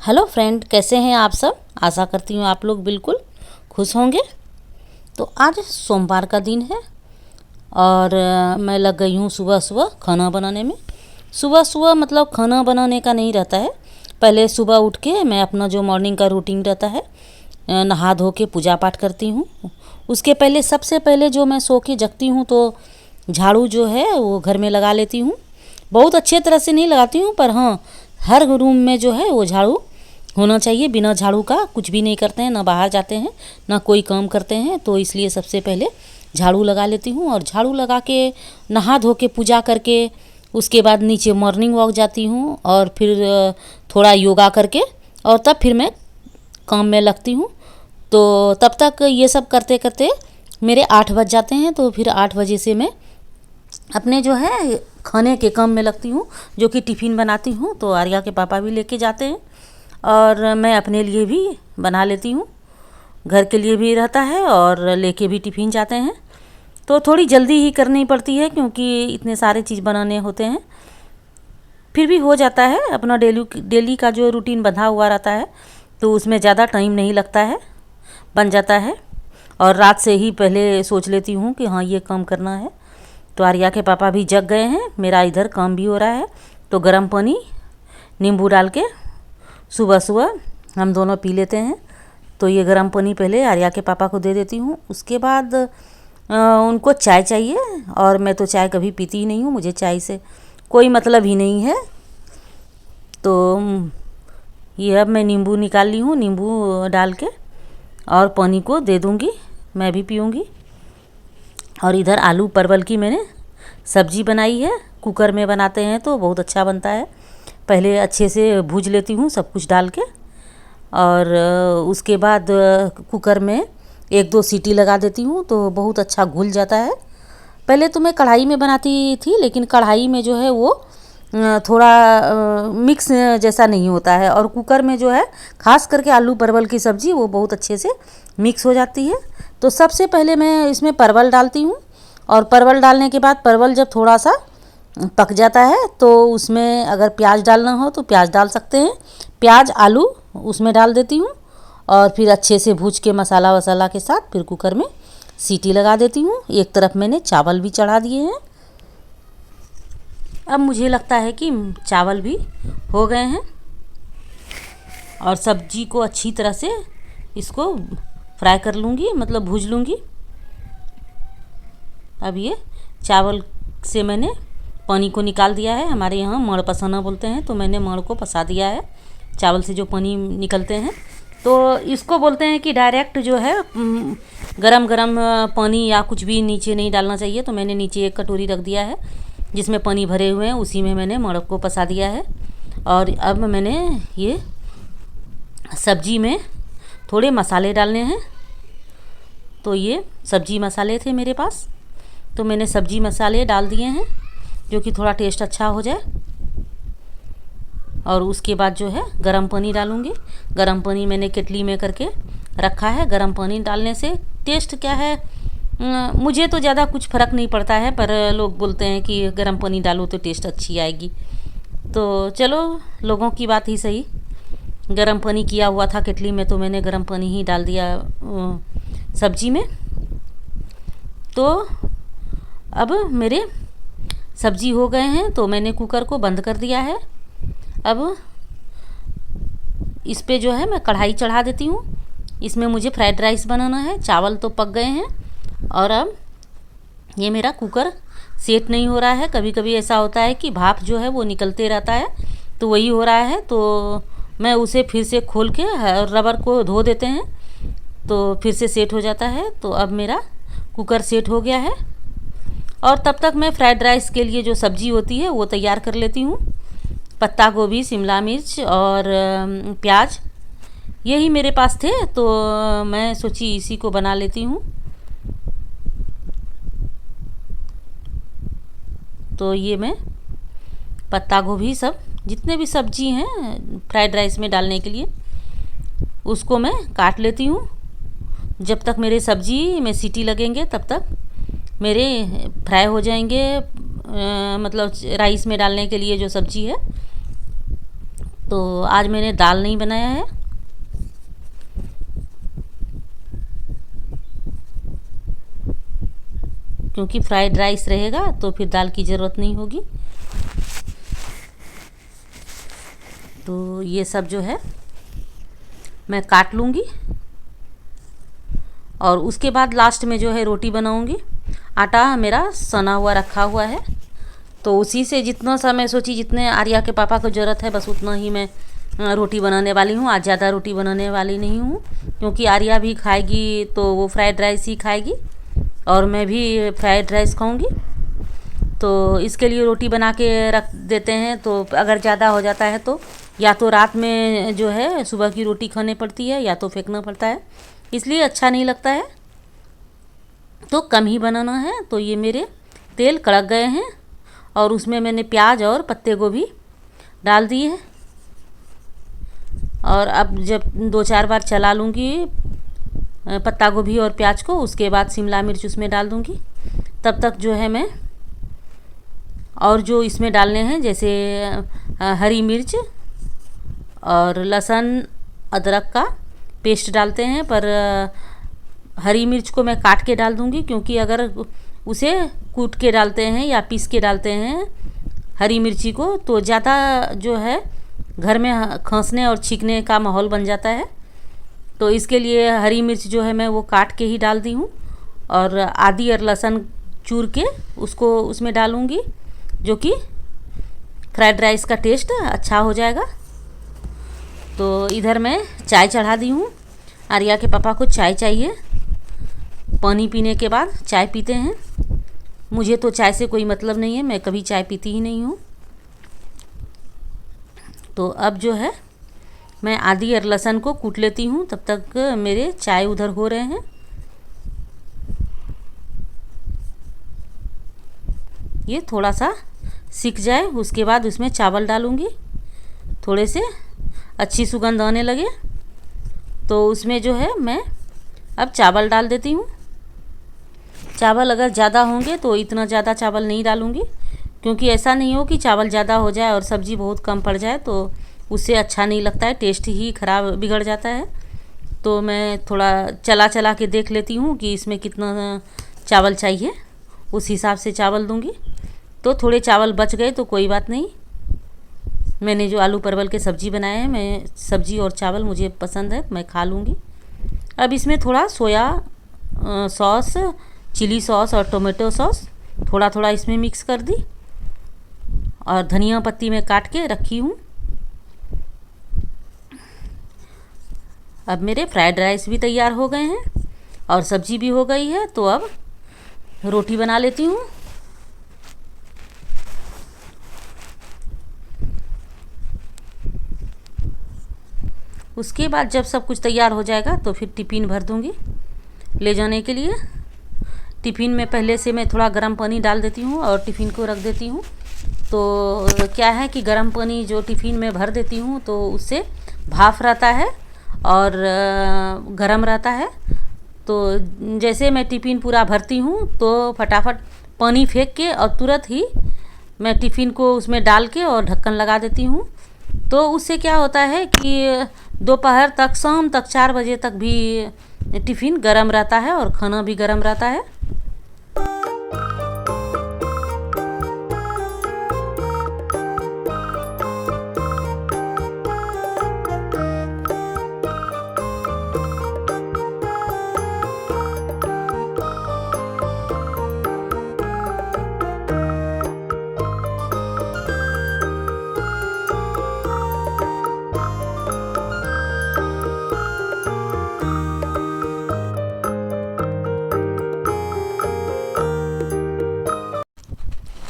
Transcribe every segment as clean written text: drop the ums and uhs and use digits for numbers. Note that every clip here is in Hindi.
हेलो फ्रेंड, कैसे हैं आप सब। आशा करती हूँ आप लोग बिल्कुल खुश होंगे। तो आज सोमवार का दिन है और मैं लग गई हूँ सुबह सुबह खाना बनाने में। सुबह सुबह मतलब खाना बनाने का नहीं रहता है। पहले सुबह उठ के मैं अपना जो मॉर्निंग का रूटीन रहता है, नहा धो के पूजा पाठ करती हूँ। उसके पहले सबसे पहले जो मैं सो के जगती हूँ तो झाड़ू जो है वो घर में लगा लेती हूँ। बहुत अच्छे तरह से नहीं लगाती हूँ, पर हाँ, हर रूम में जो है वो झाड़ू होना चाहिए। बिना झाड़ू का कुछ भी नहीं करते हैं, ना बाहर जाते हैं ना कोई काम करते हैं। तो इसलिए सबसे पहले झाड़ू लगा लेती हूँ और झाड़ू लगा के नहा धो के पूजा करके उसके बाद नीचे मॉर्निंग वॉक जाती हूँ और फिर थोड़ा योगा करके और तब फिर मैं काम में लगती हूँ। तो तब तक ये सब करते करते मेरे 8 बज जाते हैं। तो फिर 8 बजे से मैं अपने जो है खाने के काम में लगती हूँ, जो कि टिफ़िन बनाती हूँ। तो आर्या के पापा भी लेके जाते हैं और मैं अपने लिए भी बना लेती हूँ। घर के लिए भी रहता है और लेके भी टिफ़िन जाते हैं। तो थोड़ी जल्दी ही करनी पड़ती है क्योंकि इतने सारे चीज़ बनाने होते हैं। फिर भी हो जाता है, अपना डेली का जो रूटीन बंधा हुआ रहता है तो उसमें ज़्यादा टाइम नहीं लगता है, बन जाता है। और रात से ही पहले सोच लेती हूँ कि हाँ ये काम करना है। तो आर्या के पापा भी जग गए हैं, मेरा इधर काम भी हो रहा है। तो गर्म पानी नींबू डाल के सुबह सुबह हम दोनों पी लेते हैं। तो ये गर्म पानी पहले आर्या के पापा को दे देती हूँ। उसके बाद उनको चाय चाहिए और मैं तो चाय कभी पीती ही नहीं हूँ, मुझे चाय से कोई मतलब ही नहीं है। तो ये अब मैं नींबू निकाल ली हूँ, नींबू डाल के और पानी को दे दूँगी, मैं भी पीऊँगी। और इधर आलू परवल की मैंने सब्जी बनाई है। कुकर में बनाते हैं तो बहुत अच्छा बनता है। पहले अच्छे से भूज लेती हूँ सब कुछ डाल के और उसके बाद कुकर में 1-2 सीटी लगा देती हूँ तो बहुत अच्छा घुल जाता है। पहले तो मैं कढ़ाई में बनाती थी, लेकिन कढ़ाई में जो है वो थोड़ा मिक्स जैसा नहीं होता है और कुकर में जो है ख़ास करके आलू परवल की सब्ज़ी वो बहुत अच्छे से मिक्स हो जाती है। तो सबसे पहले मैं इसमें परवल डालती हूँ और परवल डालने के बाद परवल जब थोड़ा सा पक जाता है तो उसमें अगर प्याज डालना हो तो प्याज डाल सकते हैं। प्याज आलू उसमें डाल देती हूँ और फिर अच्छे से भूज के मसाला वसाला के साथ फिर कुकर में सीटी लगा देती हूँ। एक तरफ मैंने चावल भी चढ़ा दिए हैं। अब मुझे लगता है कि चावल भी हो गए हैं और सब्जी को अच्छी तरह से इसको फ्राई कर लूँगी, मतलब भूज लूँगी। अब ये चावल से मैंने पानी को निकाल दिया है। हमारे यहाँ मड़ पसाना बोलते हैं, तो मैंने मड़ को पसा दिया है। चावल से जो पानी निकलते हैं तो इसको बोलते हैं कि डायरेक्ट जो है गरम गरम पानी या कुछ भी नीचे नहीं डालना चाहिए। तो मैंने नीचे एक कटोरी रख दिया है जिसमें पानी भरे हुए हैं, उसी में मैंने मड़ को पसा दिया है। और अब मैंने ये सब्जी में थोड़े मसाले डालने हैं। तो ये सब्जी मसाले थे मेरे पास, तो मैंने सब्जी मसाले डाल दिए हैं जो कि थोड़ा टेस्ट अच्छा हो जाए। और उसके बाद जो है गरम पानी डालूँगी। गरम पानी मैंने केटली में करके रखा है। गरम पानी डालने से टेस्ट क्या है, मुझे तो ज़्यादा कुछ फ़र्क नहीं पड़ता है, पर लोग बोलते हैं कि गरम पानी डालो तो टेस्ट अच्छी आएगी। तो चलो, लोगों की बात ही सही। गरम पानी किया हुआ था केटली में तो मैंने गरम पानी ही डाल दिया सब्जी में। तो अब मेरे सब्जी हो गए हैं तो मैंने कुकर को बंद कर दिया है। अब इस पे जो है मैं कढ़ाई चढ़ा देती हूँ। इसमें मुझे फ्राइड राइस बनाना है। चावल तो पक गए हैं और अब ये मेरा कुकर सेट नहीं हो रहा है। कभी कभी ऐसा होता है कि भाप जो है वो निकलते रहता है, तो वही हो रहा है। तो मैं उसे फिर से खोल के रबर को धो देते हैं तो फिर से सेट हो जाता है। तो अब मेरा कुकर सेट हो गया है और तब तक मैं फ्राइड राइस के लिए जो सब्ज़ी होती है वो तैयार कर लेती हूँ। पत्ता गोभी, शिमला मिर्च और प्याज यही मेरे पास थे, तो मैं सोची इसी को बना लेती हूँ। तो ये मैं पत्ता गोभी सब जितने भी सब्जी हैं फ्राइड राइस में डालने के लिए उसको मैं काट लेती हूँ। जब तक मेरे सब्जी में सीटी लगेंगे तब तक मेरे फ्राई हो जाएंगे। मतलब राइस में डालने के लिए जो सब्जी है तो आज मैंने दाल नहीं बनाया है, क्योंकि फ्राइड राइस रहेगा तो फिर दाल की ज़रूरत नहीं होगी। तो ये सब जो है मैं काट लूँगी और उसके बाद लास्ट में जो है रोटी बनाऊँगी। आटा मेरा सना हुआ रखा हुआ है, तो उसी से जितना सा मैं सोची जितने आर्या के पापा को ज़रूरत है बस उतना ही मैं रोटी बनाने वाली हूँ। आज ज़्यादा रोटी बनाने वाली नहीं हूँ, क्योंकि आर्या भी खाएगी तो वो फ्राइड राइस ही खाएगी और मैं भी फ्राइड राइस खाऊंगी। तो इसके लिए रोटी बना के रख देते हैं, तो अगर ज़्यादा हो जाता है तो या तो रात में जो है सुबह की रोटी खाने पड़ती है या तो फेंकना पड़ता है, इसलिए अच्छा नहीं लगता है। तो कम ही बनाना है। तो ये मेरे तेल कड़क गए हैं और उसमें मैंने प्याज और पत्ते गोभी डाल दिए है और अब जब 2-4 बार चला लूँगी पत्ता गोभी और प्याज को, उसके बाद शिमला मिर्च उसमें डाल दूँगी। तब तक जो है मैं और जो इसमें डालने हैं जैसे हरी मिर्च और लहसुन अदरक का पेस्ट डालते हैं, पर हरी मिर्च को मैं काट के डाल दूँगी, क्योंकि अगर उसे कूट के डालते हैं या पीस के डालते हैं हरी मिर्ची को तो ज़्यादा जो है घर में खांसने और छींकने का माहौल बन जाता है। तो इसके लिए हरी मिर्च जो है मैं वो काट के ही डाल दी हूँ और आदि और लहसुन चूर के उसको उसमें डालूँगी, जो कि फ्राइड राइस का टेस्ट अच्छा हो जाएगा। तो इधर मैं चाय चढ़ा दी हूँ। आर्या के पापा को चाय चाहिए, पानी पीने के बाद चाय पीते हैं। मुझे तो चाय से कोई मतलब नहीं है, मैं कभी चाय पीती ही नहीं हूँ। तो अब जो है मैं आदि और लहसुन को कूट लेती हूँ, तब तक मेरे चाय उधर हो रहे हैं। ये थोड़ा सा सिक जाए उसके बाद उसमें चावल डालूँगी। थोड़े से अच्छी सुगंध आने लगे तो उसमें जो है मैं अब चावल डाल देती हूँ। चावल अगर ज़्यादा होंगे तो इतना ज़्यादा चावल नहीं डालूँगी, क्योंकि ऐसा नहीं हो कि चावल ज़्यादा हो जाए और सब्ज़ी बहुत कम पड़ जाए, तो उससे अच्छा नहीं लगता है, टेस्ट ही ख़राब बिगड़ जाता है। तो मैं थोड़ा चला चला के देख लेती हूँ कि इसमें कितना चावल चाहिए, उस हिसाब से चावल दूँगी। तो थोड़े चावल बच गए तो कोई बात नहीं। मैंने जो आलू परवल के सब्ज़ी बनाए हैं, मैं सब्ज़ी और चावल मुझे पसंद है, मैं खा लूँगी। अब इसमें थोड़ा सोया सॉस, चिली सॉस और टोमेटो सॉस थोड़ा थोड़ा इसमें मिक्स कर दी और धनिया पत्ती में काट के रखी हूँ। अब मेरे फ्राइड राइस भी तैयार हो गए हैं और सब्ज़ी भी हो गई है। तो अब रोटी बना लेती हूँ। उसके बाद जब सब कुछ तैयार हो जाएगा तो फिर टिफ़िन भर दूँगी ले जाने के लिए। टिफ़िन में पहले से मैं थोड़ा गर्म पानी डाल देती हूँ और टिफ़िन को रख देती हूँ। तो क्या है कि गर्म पानी जो टिफ़िन में भर देती हूँ तो उससे भाप रहता है और गर्म रहता है। तो जैसे मैं टिफ़िन पूरा भरती हूँ तो फटाफट पानी फेंक के और तुरंत ही मैं टिफ़िन को उसमें डाल के और ढक्कन लगा देती हूँ। तो उससे क्या होता है कि दोपहर तक, शाम तक 4 बजे तक भी टिफ़िन गर्म रहता है और खाना भी गर्म रहता है।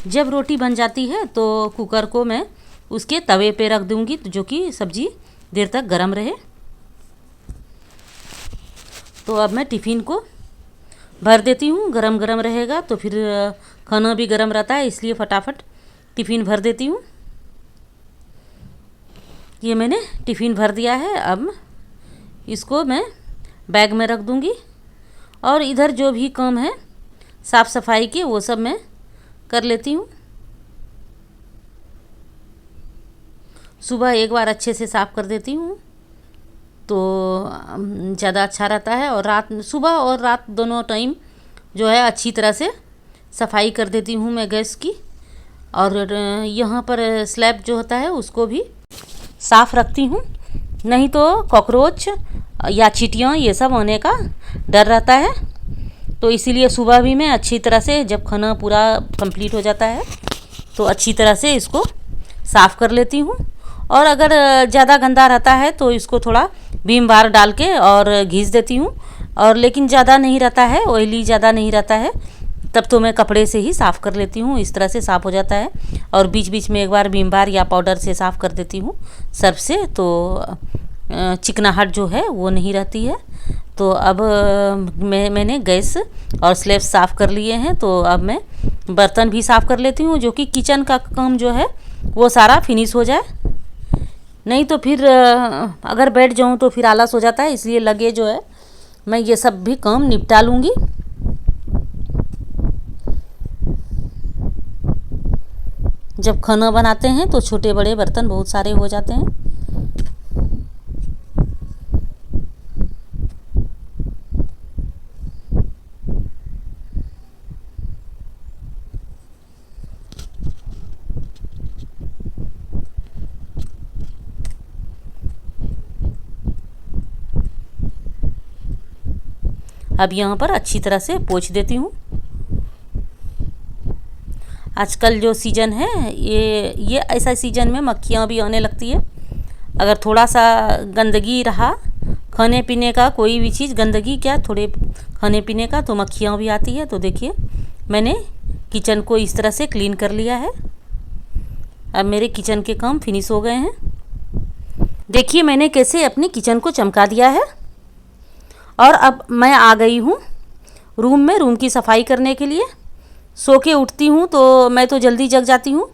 जब रोटी बन जाती है तो कुकर को मैं उसके तवे पे रख दूंगी, जो कि सब्ज़ी देर तक गर्म रहे। तो अब मैं टिफ़िन को भर देती हूँ। गरम गरम रहेगा तो फिर खाना भी गरम रहता है, इसलिए फटाफट टिफ़िन भर देती हूँ। ये मैंने टिफ़िन भर दिया है। अब इसको मैं बैग में रख दूँगी और इधर जो भी काम है साफ़ सफाई के वो सब मैं कर लेती हूँ। सुबह एक बार अच्छे से साफ़ कर देती हूँ तो ज़्यादा अच्छा रहता है। और रात, सुबह और रात दोनों टाइम जो है अच्छी तरह से सफाई कर देती हूँ मैं गैस की। और यहाँ पर स्लैब जो होता है उसको भी साफ़ रखती हूँ, नहीं तो कॉकरोच या चींटियाँ ये सब होने का डर रहता है। तो इसीलिए सुबह भी मैं अच्छी तरह से, जब खाना पूरा कंप्लीट हो जाता है तो अच्छी तरह से इसको साफ़ कर लेती हूँ। और अगर ज़्यादा गंदा रहता है तो इसको थोड़ा विम बार डाल के और घिस देती हूँ। और लेकिन ज़्यादा नहीं रहता है, ऑयली ज़्यादा नहीं रहता है, तब तो मैं कपड़े से ही साफ़ कर लेती हूँ। इस तरह से साफ़ हो जाता है। और बीच बीच में एक बार विम बार या पाउडर से साफ़ कर देती हूँ सर्फ से, तो चिकनाहट जो है वो नहीं रहती है। तो अब मैंने गैस और स्लैब साफ़ कर लिए हैं, तो अब मैं बर्तन भी साफ़ कर लेती हूँ, जो कि किचन का काम जो है वो सारा फिनिश हो जाए। नहीं तो फिर अगर बैठ जाऊँ तो फिर आलस हो जाता है, इसलिए लगे जो है मैं ये सब भी काम निपटा लूँगी। जब खाना बनाते हैं तो छोटे बड़े बर्तन बहुत सारे हो जाते हैं। अब यहाँ पर अच्छी तरह से पोंछ देती हूँ। आजकल जो सीज़न है ये ऐसा सीज़न में मक्खियाँ भी आने लगती है। अगर थोड़ा सा गंदगी रहा खाने पीने का, कोई भी चीज़ गंदगी क्या, थोड़े खाने पीने का, तो मक्खियाँ भी आती है। तो देखिए मैंने किचन को इस तरह से क्लीन कर लिया है। अब मेरे किचन के काम फिनिश हो गए हैं। देखिए मैंने कैसे अपने किचन को चमका दिया है। और अब मैं आ गई हूँ रूम में, रूम की सफाई करने के लिए। सो के उठती हूँ तो मैं तो जल्दी जग जाती हूँ,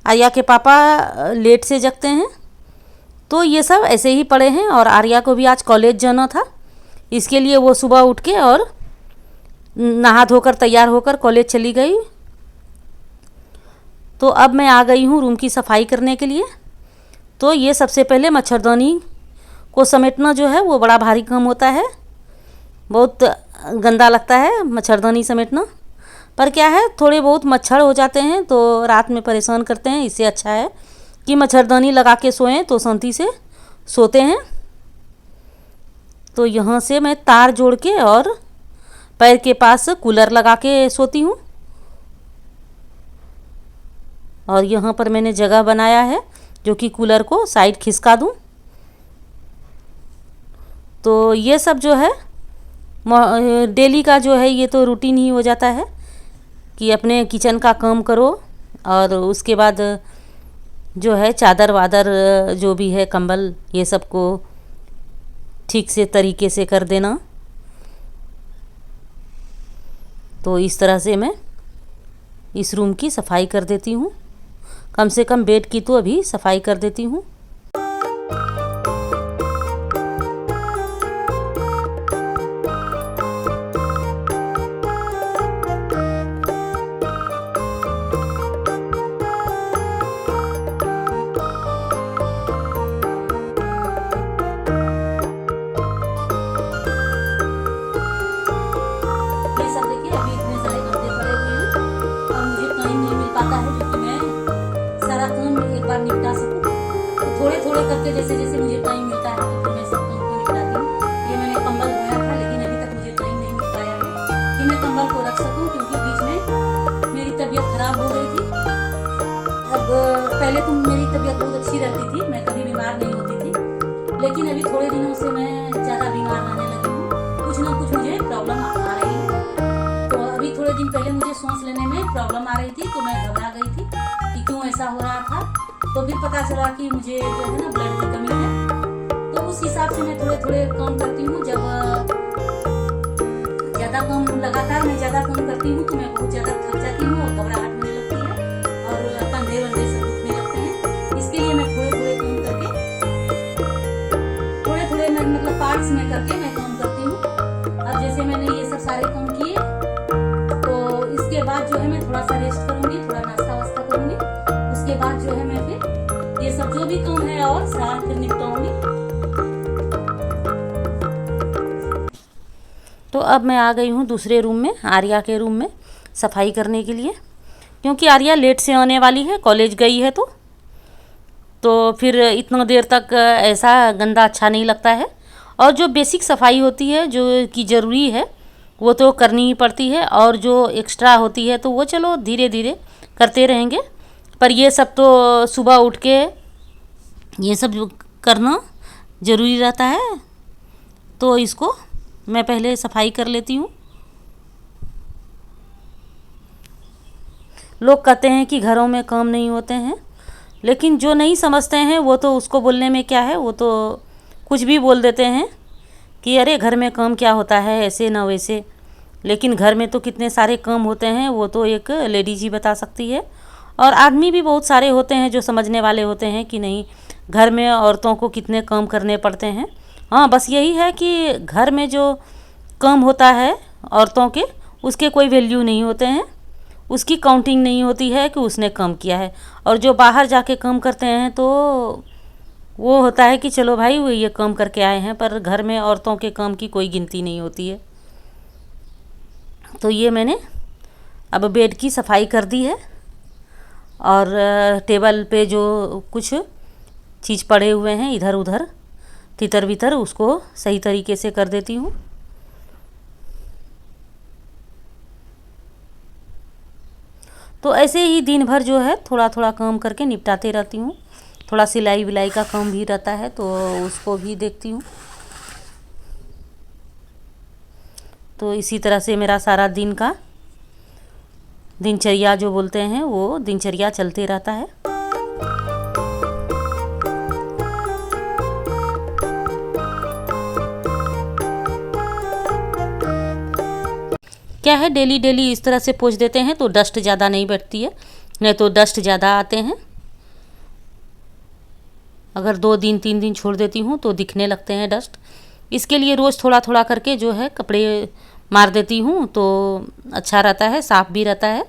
आर्या के पापा लेट से जगते हैं। तो ये सब ऐसे ही पड़े हैं। और आर्या को भी आज कॉलेज जाना था, इसके लिए वो सुबह उठ के और नहा धोकर तैयार होकर कॉलेज चली गई। तो अब मैं आ गई हूँ रूम की सफाई करने के लिए। तो ये सबसे पहले मच्छरदानी को समेटना जो है वो बड़ा भारी काम होता है, बहुत गंदा लगता है मच्छरदानी समेटना। पर क्या है, थोड़े बहुत मच्छर हो जाते हैं तो रात में परेशान करते हैं। इससे अच्छा है कि मच्छरदानी लगा के सोएं तो शांति से सोते हैं। तो यहाँ से मैं तार जोड़ के और पैर के पास कूलर लगा के सोती हूँ। और यहाँ पर मैंने जगह बनाया है जो कि कूलर को साइड खिसका दूँ। तो ये सब जो है डेली का जो है, ये तो रूटीन ही हो जाता है कि अपने किचन का काम करो और उसके बाद जो है चादर वादर जो भी है, कंबल, ये सब को ठीक से तरीके से कर देना। तो इस तरह से मैं इस रूम की सफाई कर देती हूँ। कम से कम बेड की तो अभी सफाई कर देती हूँ। थोड़े थोड़े करके जैसे जैसे मुझे टाइम मिलता है तो फिर मैं सब काम को निपटाती हूँ। ये मैंने कंबल धोया था लेकिन अभी तक मुझे टाइम नहीं मिल पाया है कि मैं कंबल को रख सकूँ, क्योंकि बीच में मेरी तबीयत खराब हो गई थी। अब पहले तो मेरी तबीयत बहुत अच्छी रहती थी, मैं कभी बीमार नहीं होती थी, लेकिन अभी थोड़े दिनों से मैं ज़्यादा बीमार रहने लगी हूँ। कुछ ना कुछ मुझे प्रॉब्लम आ रही है। तो अभी थोड़े दिन पहले मुझे सांस लेने में प्रॉब्लम आ रही थी, तो मैं घबरा गई थी कि क्यों ऐसा हो रहा था। तो फिर पता चला कि मुझे जो है ना ब्लड की कमी है। तो उस हिसाब से मैं थोड़े थोड़े काम करती हूँ। जब ज़्यादा काम लगातार मैं ज़्यादा काम करती हूँ तो मैं बहुत ज़्यादा थक जाती हूँ और घबराहट होने लगती है और कंधे वंधे सब दुखने लगते हैं। इसके लिए मैं थोड़े थोड़े काम करके, थोड़े थोड़े मतलब पार्ट्स में करके मैं काम करती हूँ। अब जैसे मैंने ये सब सारे काम किए तो इसके बाद जो है मैं थोड़ा सा रेस्ट करूँगी, थोड़ा नाश्ता वास्ता करूँगी। उसके बाद जो है मैं फिर ये सब जो भी काम है और सारा फिर निपटाऊंगी। तो अब मैं आ गई हूँ दूसरे रूम में, आर्या के रूम में सफाई करने के लिए, क्योंकि आर्या लेट से आने वाली है, कॉलेज गई है तो फिर इतना देर तक ऐसा गंदा अच्छा नहीं लगता है। और जो बेसिक सफाई होती है जो कि ज़रूरी है वो तो करनी ही पड़ती है, और जो एक्स्ट्रा होती है तो वो चलो धीरे धीरे करते रहेंगे, पर ये सब तो सुबह उठ के ये सब करना ज़रूरी रहता है। तो इसको मैं पहले सफाई कर लेती हूँ। लोग कहते हैं कि घरों में काम नहीं होते हैं, लेकिन जो नहीं समझते हैं वो तो उसको बोलने में क्या है, वो तो कुछ भी बोल देते हैं कि अरे घर में काम क्या होता है, ऐसे ना वैसे। लेकिन घर में तो कितने सारे काम होते हैं वो तो एक लेडीज ही बता सकती है। और आदमी भी बहुत सारे होते हैं जो समझने वाले होते हैं कि नहीं घर में औरतों को कितने काम करने पड़ते हैं। हाँ, बस यही है कि घर में जो काम होता है औरतों के, उसके कोई वैल्यू नहीं होते हैं, उसकी काउंटिंग नहीं होती है कि उसने काम किया है। और जो बाहर जाके काम करते हैं तो वो होता है कि चलो भाई वो ये काम करके आए हैं, पर घर में औरतों के काम की कोई गिनती नहीं होती है। तो ये मैंने अब बेड की सफाई कर दी है, और टेबल पे जो कुछ चीज़ पड़े हुए हैं इधर उधर तितर बितर, उसको सही तरीके से कर देती हूँ। तो ऐसे ही दिन भर जो है थोड़ा थोड़ा काम करके निपटाते रहती हूँ। थोड़ा सिलाई विलाई का काम भी रहता है तो उसको भी देखती हूँ। तो इसी तरह से मेरा सारा दिन का दिनचर्या जो बोलते हैं वो दिनचर्या चलते रहता है। क्या है, डेली डेली इस तरह से पोंछ देते हैं तो डस्ट ज़्यादा नहीं बैठती है, नहीं तो डस्ट ज़्यादा आते हैं। अगर 2 दिन 3 दिन छोड़ देती हूँ तो दिखने लगते हैं डस्ट। इसके लिए रोज़ थोड़ा थोड़ा करके जो है कपड़े मार देती हूँ तो अच्छा रहता है, साफ़ भी रहता है।